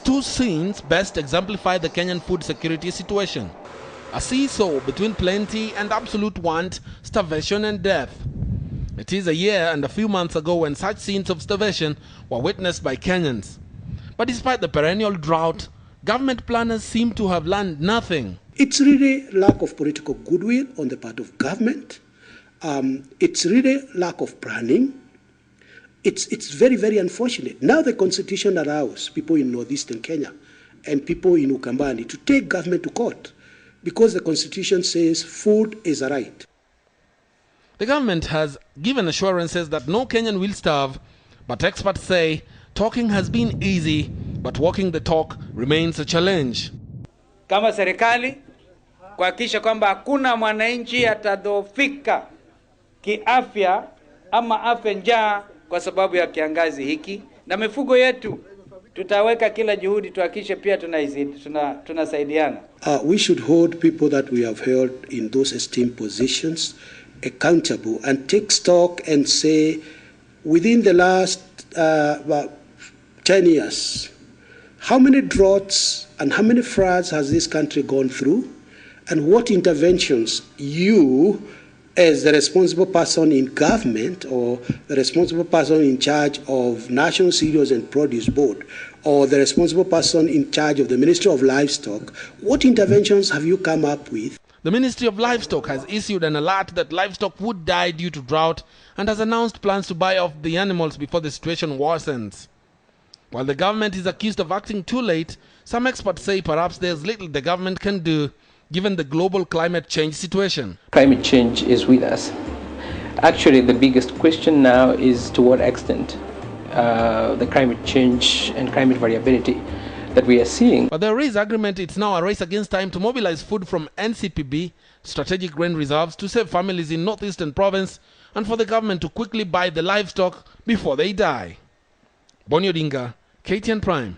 two scenes best exemplify the Kenyan food security situation. A seesaw between plenty and absolute want, starvation and death. It is a year and a few months ago when such scenes of starvation were witnessed by Kenyans. But despite the perennial drought, government planners seem to have learned nothing. It's really lack of political goodwill on the part of government. It's really lack of planning. It's very, very unfortunate. Now the constitution allows people in northeastern Kenya and people in Ukambani to take government to court because the constitution says food is a right. The government has given assurances that no Kenyan will starve, but experts say talking has been easy, but walking the talk remains a challenge. Kama serikali kuhakikisha kwamba hakuna mwananchi atadhoofika kiafya ama afya njaa kwa sababu ya kiangazi hiki, na mifugo yetu tutaweka kila juhudi tuhakikishe pia tunasaidiana. We should hold people that we have held in those esteemed positions accountable and take stock and say, within the last 10 years, how many droughts and how many floods has this country gone through, and what interventions you, as the responsible person in government or the responsible person in charge of National Cereals and Produce Board or the responsible person in charge of the Ministry of Livestock, what interventions have you come up with? The Ministry of Livestock has issued an alert that livestock would die due to drought and has announced plans to buy off the animals before the situation worsens. While the government is accused of acting too late, some experts say perhaps there's little the government can do given the global climate change situation. Climate change is with us. Actually, the biggest question now is to what extent the climate change and climate variability that we are seeing. But there is agreement it's now a race against time to mobilize food from NCPB, strategic grain reserves, to save families in northeastern province and for the government to quickly buy the livestock before they die. Boni Odinga, KTN Prime.